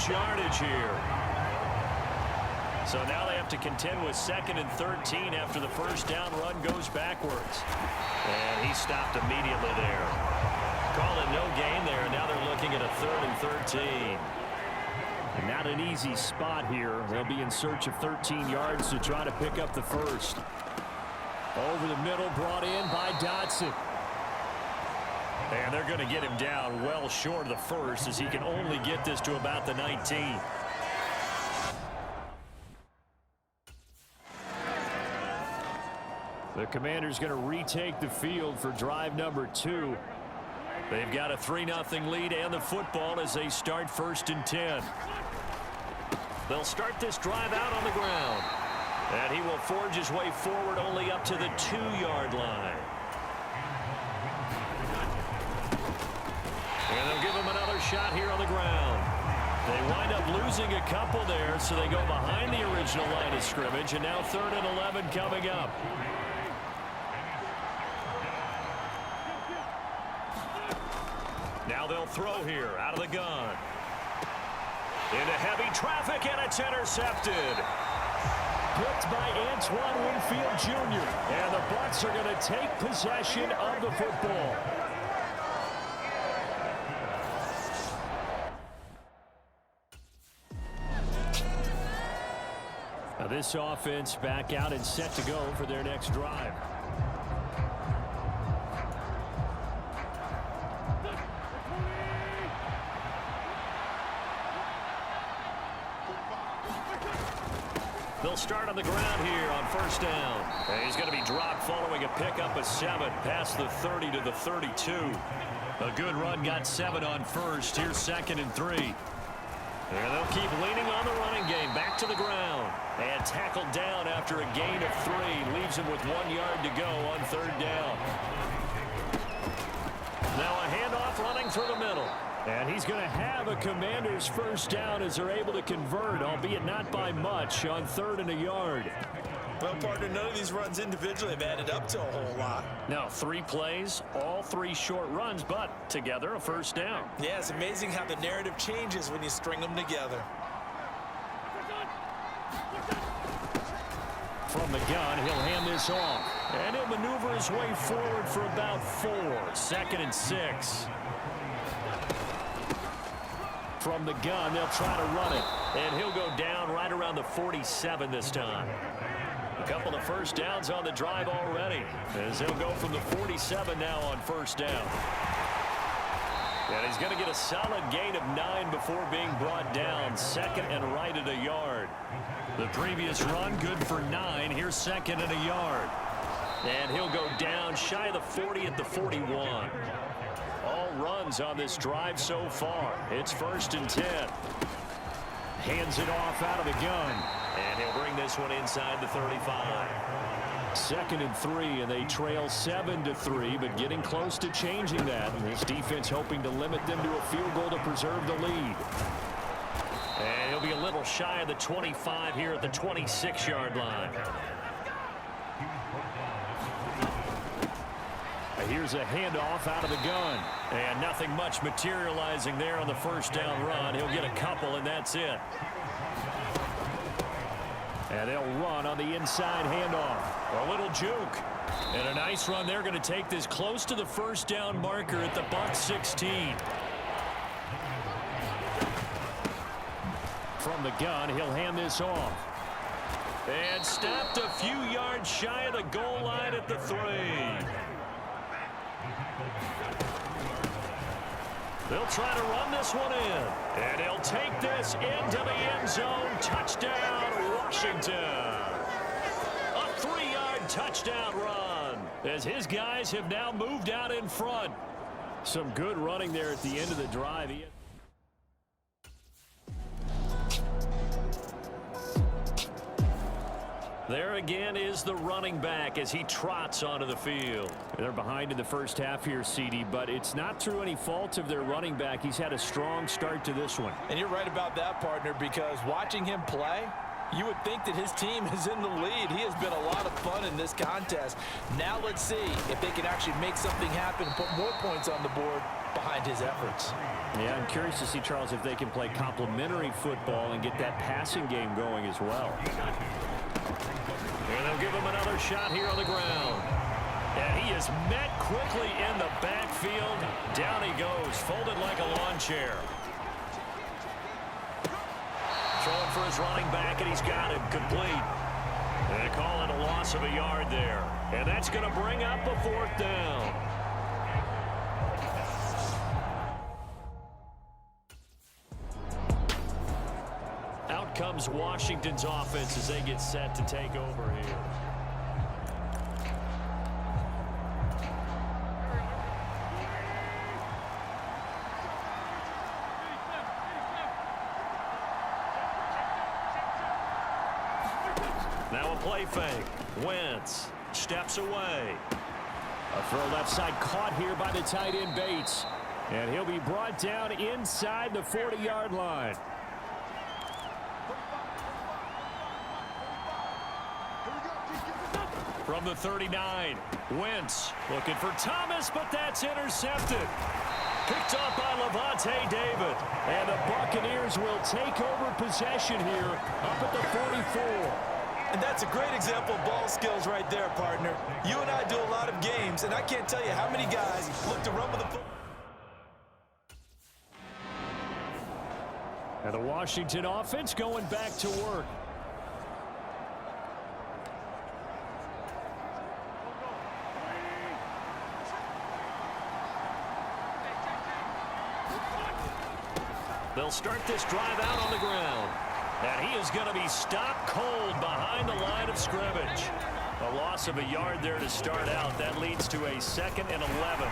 huge yardage here. So now they have to contend with 2nd and 13 after the first down run goes backwards. And he stopped immediately there. Call it no gain there. Now they're looking at a 3rd and 13. Not an easy spot here. They'll be in search of 13 yards to try to pick up the first. Over the middle, brought in by Dotson. And they're going to get him down well short of the first, as he can only get this to about the 19. The Commanders going to retake the field for drive number 2. They've got a 3-0 lead and the football as they start 1st and 10. They'll start this drive out on the ground. And he will forge his way forward only up to the 2-yard line. And they'll give him another shot here on the ground. They wind up losing a couple there, so they go behind the original line of scrimmage, and now 3rd and 11 coming up. Now they'll throw here out of the gun. Into heavy traffic, and it's intercepted. Picked by Antoine Winfield Jr. And the Bucs are going to take possession of the football. Now this offense back out and set to go for their next drive. They'll start on the ground here on 1st down. And he's going to be dropped following a pickup of 7 past the 30 to the 32. A good run got 7 on 1st. Here's 2nd and 3. And they'll keep leaning on the running game. Back to the ground. And tackled down after a gain of 3. Leaves him with 1 yard to go on 3rd down. Now a handoff running through the middle. And he's going to have a Commander's 1st down as they're able to convert, albeit not by much, on 3rd and a yard. Well, partner, none of these runs individually have added up to a whole lot. Now 3 plays, all 3 short runs, but together a 1st down. Yeah, it's amazing how the narrative changes when you string them together. From the gun, he'll hand this off. And he'll maneuver his way forward for about 4. 2nd and 6. From the gun, they'll try to run it. And he'll go down right around the 47 this time. A couple of 1st downs on the drive already, as he'll go from the 47 now on 1st down. And he's going to get a solid gain of 9 before being brought down. 2nd and right at a yard. The previous run good for 9. Here's 2nd and a yard. And he'll go down shy of the 40 at the 41. All runs on this drive so far. It's 1st and 10. Hands it off out of the gun. And he'll bring this one inside the 35. 2nd and 3, and they trail 7-3, but getting close to changing that. And this defense hoping to limit them to a field goal to preserve the lead. And he'll be a little shy of the 25 here at the 26-yard line. Here's a handoff out of the gun. And nothing much materializing there on the 1st down run. He'll get a couple, and that's it. And they'll run on the inside handoff. A little juke. And a nice run. They're going to take this close to the 1st down marker at the Bucs 16. From the gun, he'll hand this off. And stopped a few yards shy of the goal line at the 3. They'll try to run this one in. And he'll take this into the end zone. Touchdown, Washington. A 3-yard touchdown run, as his guys have now moved out in front. Some good running there at the end of the drive. There again is the running back as he trots onto the field. They're behind in the first half here, CD, but it's not through any fault of their running back. He's had a strong start to this one. And you're right about that, partner, because watching him play, you would think that his team is in the lead. He has been a lot of fun in this contest. Now let's see if they can actually make something happen and put more points on the board behind his efforts. Yeah, I'm curious to see, Charles, if they can play complementary football and get that passing game going as well. And they'll give him another shot here on the ground. And he is met quickly in the backfield. Down he goes, folded like a lawn chair. Throwing for his running back, and he's got him complete. They call it a loss of a yard there. And that's going to bring up a 4th down. Out comes Washington's offense as they get set to take over here. Now a play fake. Wentz steps away. A throw left side caught here by the tight end Bates. And he'll be brought down inside the 40-yard line. From the 39, Wentz looking for Thomas, but that's intercepted. Picked off by Levante David. And the Buccaneers will take over possession here up at the 44. And that's a great example of ball skills right there, partner. You and I do a lot of games, and I can't tell you how many guys look to run with the football. And the Washington offense going back to work. They'll start this drive out on the ground. And he is going to be stopped cold behind the line of scrimmage. A loss of a yard there to start out. That leads to a 2nd and 11.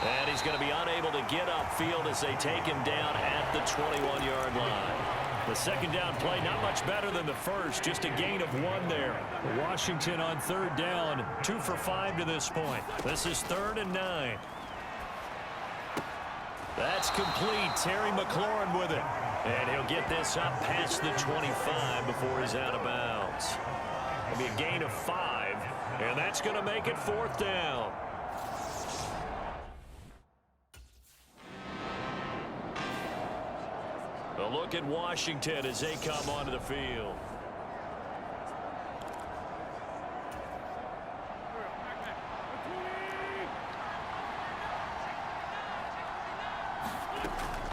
And he's going to be unable to get upfield as they take him down at the 21-yard line. The 2nd down play, not much better than the first, just a gain of 1 there. Washington on 3rd down, 2 for 5 to this point. This is 3rd and 9. That's complete. Terry McLaurin with it. And he'll get this up past the 25 before he's out of bounds. It'll be a gain of 5, and that's going to make it 4th down. A look at Washington as they come onto the field.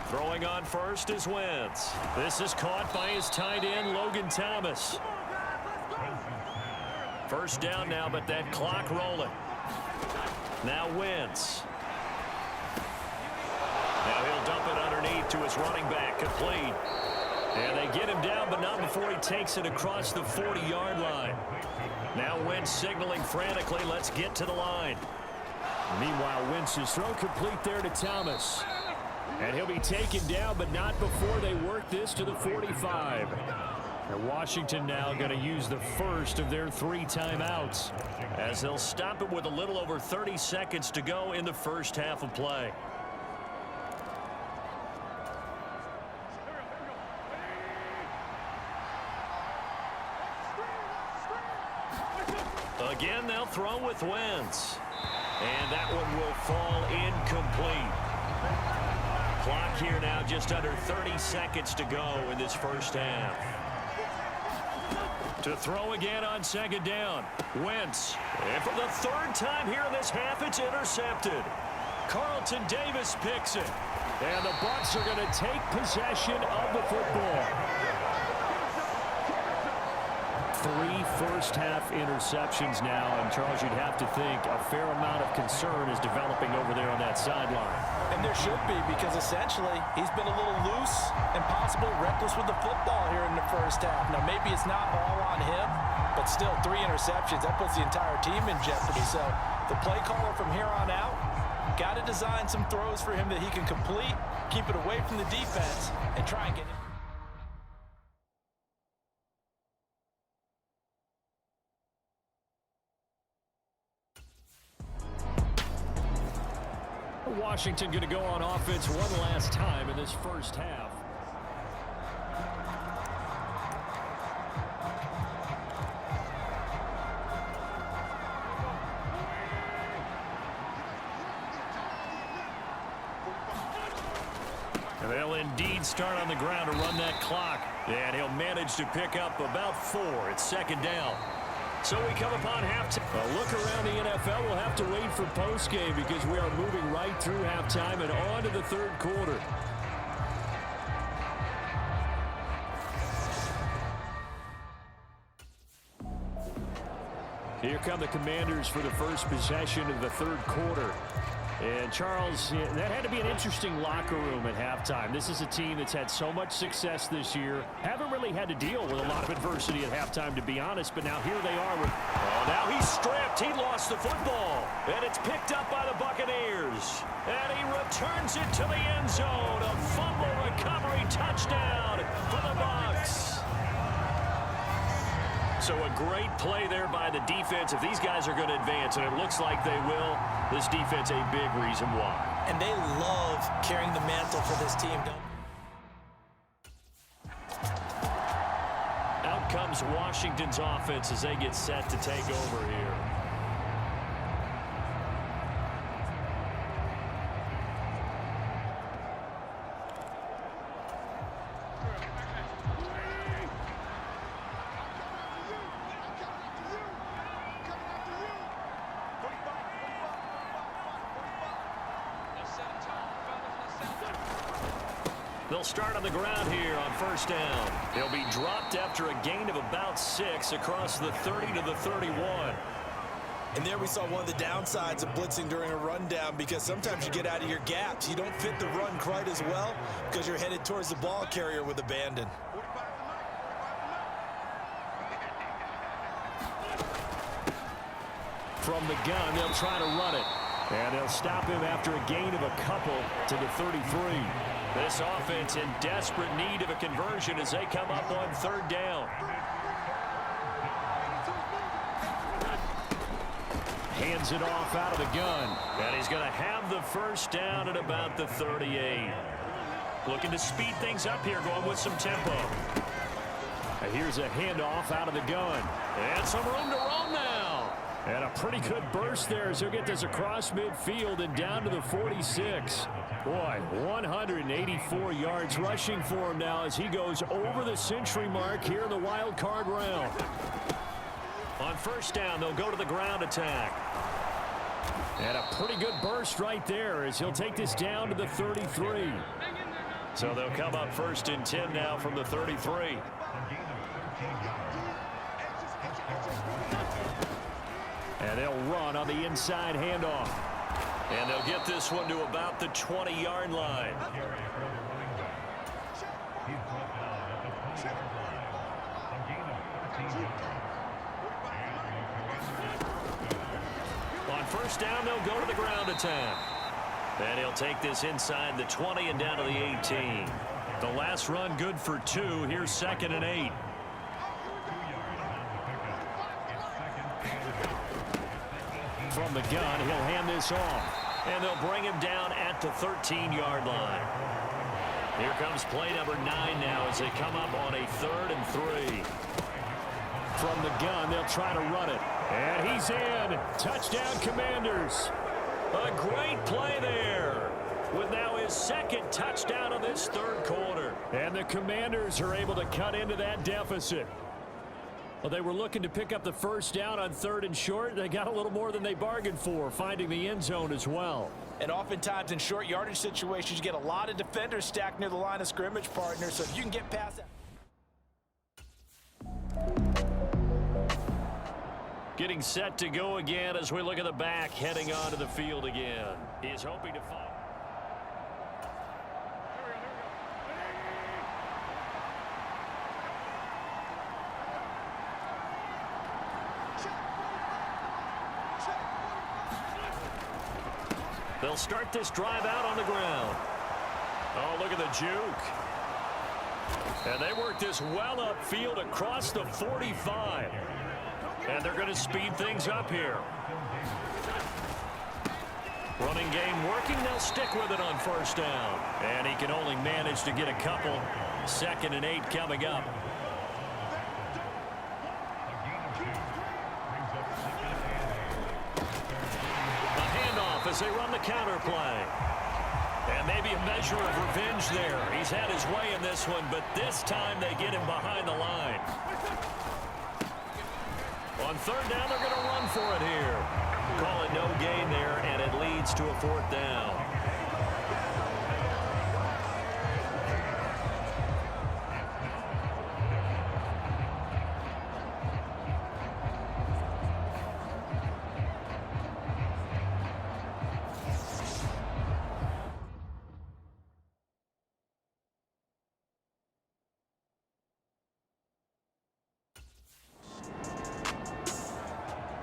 Throwing on first is Wentz. This is caught by his tight end, Logan Thomas. 1st down now, but that clock rolling. Now Wentz. Now he'll dump it underneath to his running back, complete. And they get him down, but not before he takes it across the 40-yard line. Now Wentz signaling frantically, let's get to the line. Meanwhile, Wentz's throw complete there to Thomas. And he'll be taken down, but not before they work this to the 45. And Washington now going to use the first of their 3 timeouts, as they'll stop it with a little over 30 seconds to go in the first half of play. Again, they'll throw with Wentz. And that one will fall incomplete. Clock here now just under 30 seconds to go in this first half. To throw again on 2nd down. Wentz. And for the 3rd time here in this half, it's intercepted. Carlton Davis picks it. And the Bucs are going to take possession of the football. 3 first-half interceptions now, and Charles, you'd have to think a fair amount of concern is developing over there on that sideline. And there should be, because essentially he's been a little loose and possibly reckless with the football here in the first half. Now, maybe it's not all on him, but still 3 interceptions. That puts the entire team in jeopardy. So the play caller from here on out got to design some throws for him that he can complete, keep it away from the defense, and try and get him. Washington going to go on offense one last time in this first half. indeed start on the ground to run that clock. And he'll manage to pick up about 4. It's second down. So we come upon halftime. A look around the NFL. We'll have to wait for postgame because we are moving right through halftime and on to the third quarter. Here come the Commanders for the first possession of the third quarter. And, Charles, that had to be an interesting locker room at halftime. This is a team that's had so much success this year. Haven't really had to deal with a lot of adversity at halftime, to be honest. But now here they are. Oh, now he's stripped. He lost the football. And it's picked up by the Buccaneers. And he returns it to the end zone. A fumble recovery touchdown for the Bucs. So a great play there by the defense. If these guys are going to advance, and it looks like they will, this defense a big reason why. And they love carrying the mantle for this team. Out comes Washington's offense as they get set to take over here. They'll start on the ground here on first down. He'll be dropped after a gain of about 6 across the 30 to the 31. And there we saw one of the downsides of blitzing during a rundown, because sometimes you get out of your gaps. You don't fit the run quite as well because you're headed towards the ball carrier with abandon. From the gun, they'll try to run it. And they'll stop him after a gain of a couple to the 33. This offense in desperate need of a conversion as they come up on third down. Hands it off out of the gun. And he's going to have the first down at about the 38. Looking to speed things up here, going with some tempo. And here's a handoff out of the gun. And some room to roam now. And a pretty good burst there as he'll get this across midfield and down to the 46. Boy, 184 yards rushing for him now as he goes over the century mark here in the wild card round. On first down, they'll go to the ground attack. And a pretty good burst right there as he'll take this down to the 33. So they'll come up first and 10 now from the 33. And they'll run on the inside handoff. And they'll get this one to about the 20-yard line. On first down, they'll go to the ground attack. And he'll take this inside the 20 and down to the 18. The last run good for 2. Here's second and 8. From the gun, he'll hand this off. And they'll bring him down at the 13-yard line. Here comes play number 9 now as they come up on a 3rd and 3. From the gun, they'll try to run it. And he's in. Touchdown, Commanders. A great play there, with now his second touchdown of this third quarter. And the Commanders are able to cut into that deficit. Well, they were looking to pick up the first down on 3rd and short. They got a little more than they bargained for, finding the end zone as well. And oftentimes in short yardage situations, you get a lot of defenders stacked near the line of scrimmage, partner. So if you can get past that. Getting set to go again as we look at the back, heading onto the field again. He's hoping to find. They'll start this drive out on the ground. Oh, look at the juke. And they work this well upfield across the 45. And they're going to speed things up here. Running game working. They'll stick with it on first down. And he can only manage to get a couple. 2nd and 8 coming up. As they run the counter play. And maybe a measure of revenge there. He's had his way in this one, but this time they get him behind the line. On third down, they're going to run for it here. Call it no gain there, and it leads to a fourth down.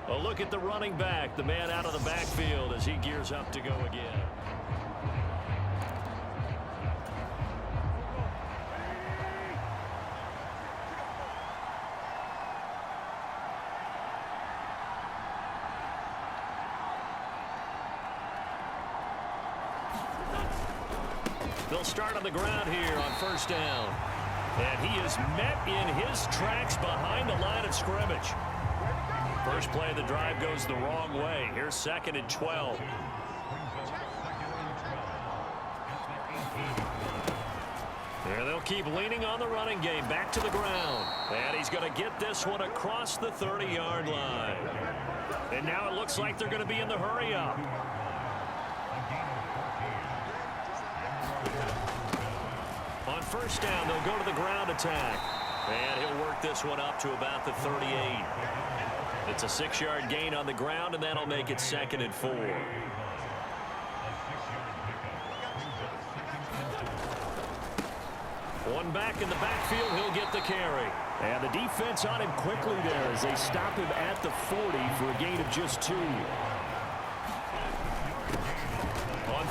A look at the running back, the man out of the backfield as he gears up to go again. They'll start on the ground here on first down. And he is met in his tracks behind the line of scrimmage. First play of the drive goes the wrong way. Here's 2nd and 12. There they'll keep leaning on the running game. Back to the ground. And he's going to get this one across the 30-yard line. And now it looks like they're going to be in the hurry-up. On first down, they'll go to the ground attack. And he'll work this one up to about the 38. It's a 6-yard gain on the ground, and that'll make it 2nd and 4. One back in the backfield, he'll get the carry. And the defense on him quickly there as they stop him at the 40 for a gain of just 2. On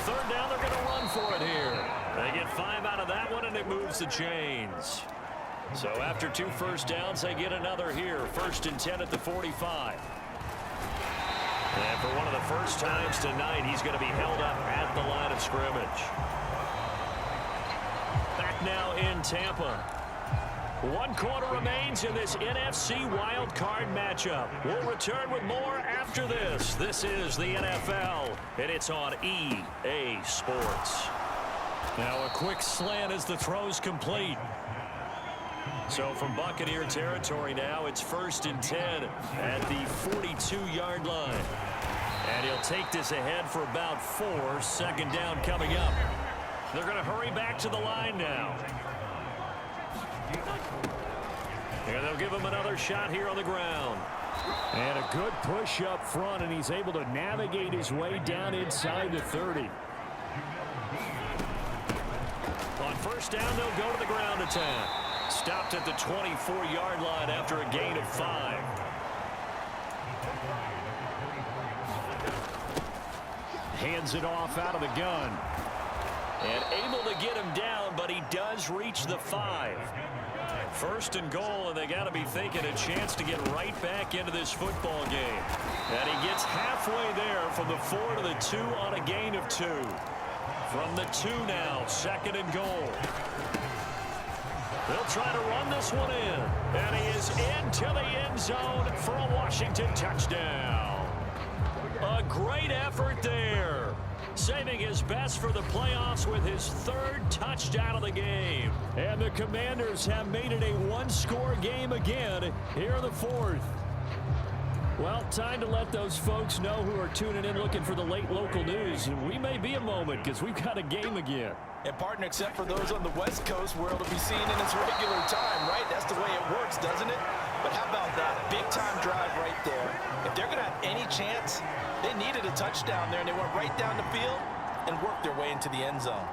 third down, they're going to run for it here. They get 5 out of that one, and it moves the chains. So after 2 first downs, they get another here. 1st and 10 at the 45. And for one of the first times tonight, he's going to be held up at the line of scrimmage. Back now in Tampa. 1 quarter remains in this NFC wild card matchup. We'll return with more after this. This is the NFL, and it's on EA Sports. Now a quick slant as the throw's complete. So from Buccaneer territory now, it's 1st and 10 at the 42-yard line. And he'll take this ahead for about 4. 2nd down coming up. They're going to hurry back to the line now. And they'll give him another shot here on the ground. And a good push up front, and he's able to navigate his way down inside the 30. On first down, they'll go to the ground attack. Stopped at the 24-yard line after a gain of 5. Hands it off out of the gun. And able to get him down, but he does reach the 5. 1st and goal, and they got to be thinking a chance to get right back into this football game. And he gets halfway there from the 4 to the 2 on a gain of 2. From the 2 now, 2nd and goal. They'll try to run this one in. And he is into the end zone for a Washington touchdown. A great effort there. Saving his best for the playoffs with his 3rd touchdown of the game. And the Commanders have made it a 1-score game again here in the 4th. Well, time to let those folks know who are tuning in looking for the late local news. We may be a moment because we've got a game again. And partner, except for those on the West Coast, where it'll be seen in its regular time, right? That's the way it works, doesn't it? But how about that? Big-time drive right there. If they're going to have any chance, they needed a touchdown there, and they went right down the field and worked their way into the end zone.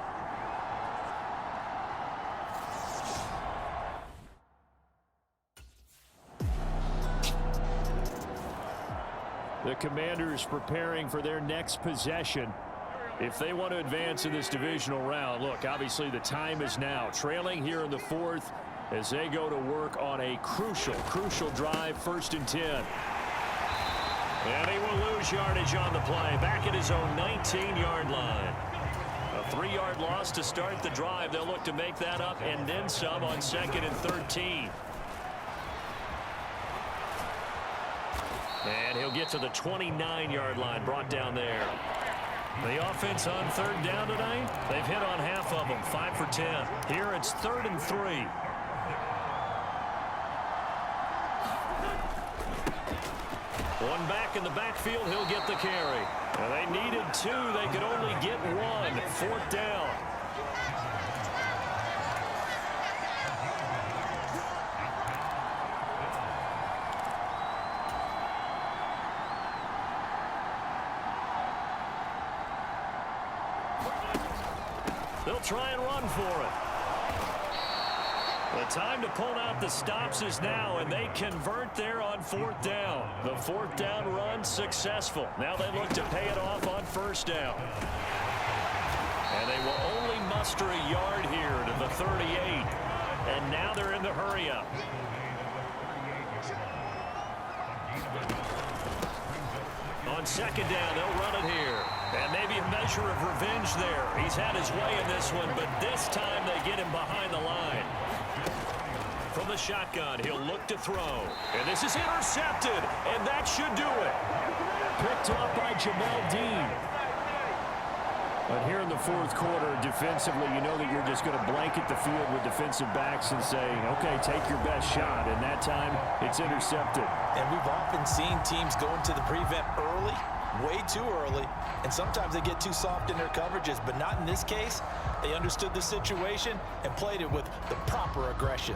The Commanders preparing for their next possession. If they want to advance in this divisional round, look, obviously the time is now. Trailing here in the 4th as they go to work on a crucial drive, 1st and 10. And he will lose yardage on the play. Back at his own 19-yard line. A 3-yard loss to start the drive. They'll look to make that up and then some on 2nd and 13. And he'll get to the 29-yard line, brought down there. The offense on third down tonight, they've hit on half of them, 5 for 10. Here it's 3rd and 3. One back in the backfield, he'll get the carry. Well, they needed 2, they could only get 1. 4th down. They'll try and run for it. The time to pull out the stops is now, and they convert there on 4th down. The 4th down run successful. Now they look to pay it off on 1st down. And they will only muster a yard here to the 38. And now they're in the hurry-up. On 2nd down, they'll run it here. And maybe a measure of revenge there. He's had his way in this one, but this time they get him behind the line. From the shotgun, he'll look to throw. And this is intercepted, and that should do it. Picked up by Jamel Dean. But here in the 4th quarter, defensively, you know that you're just going to blanket the field with defensive backs and say, okay, take your best shot. And that time, it's intercepted. And we've often seen teams go into the prevent early, way too early, and sometimes they get too soft in their coverages, but not in this case. They understood the situation and played it with the proper aggression.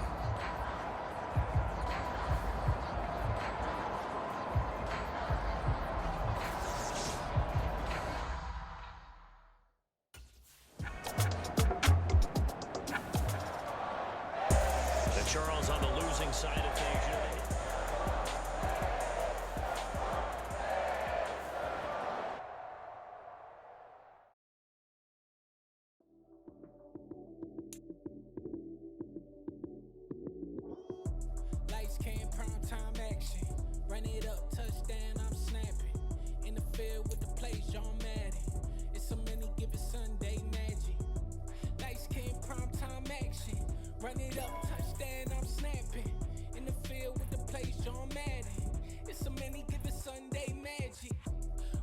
Charles on the losing side of things. Lights came, prime time action. Run it up, touchdown, I'm snapping. In the field with the plays, John Madden. It's so many, give it Sunday magic. Lights came, prime time action. Run it up, touchdown, I'm snapping. In the field with the plays, John Madden. It's so many, give it Sunday magic.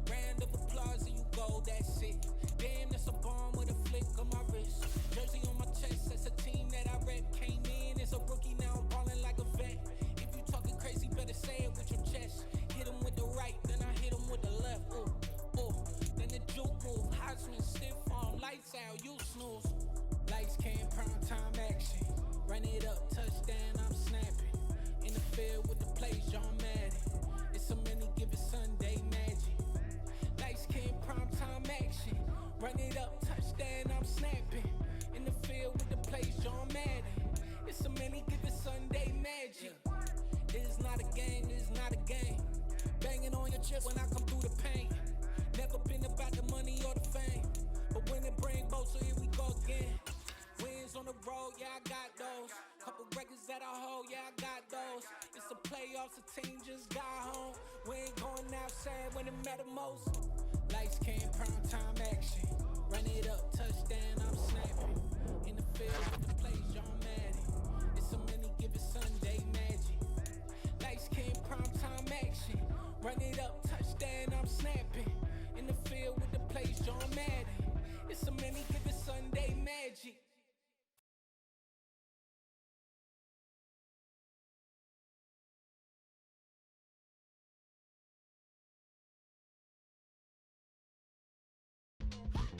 Round of applause and you go, that's it. Damn, that's a bomb with a flick on my wrist. Jersey on my chest, that's a team that I rep. Came in as a rookie, now I'm ballin' like a vet. If you talking crazy, better say it with your chest. Hit him with the right, then I hit him with the left. Ooh, ooh, then the juke move. Heisman stiff arm, lights out, you snooze. Lights came, prime time action. Run it up, touchdown, I'm snapping. In the field with the plays, John Madden. It's so many, give it Sunday magic. Lights came, prime time action. Run it up, touchdown, I'm snapping. In the field with the plays, John Madden. It's so many, give it Sunday magic. This is not a game, this is not a game. Banging on your chest when I come through the pain. Never been about the money or the fame. But when it bring both, so here we go again. Wins on the road, yeah, I got those. Couple records that I hold, yeah, I got those. It's the playoffs, the team just got home. We ain't going outside when it matter most. Lights came, prime time action. Run it up, touchdown, I'm snapping. In the field with the plays, John Madden. It's so many, give it Sunday.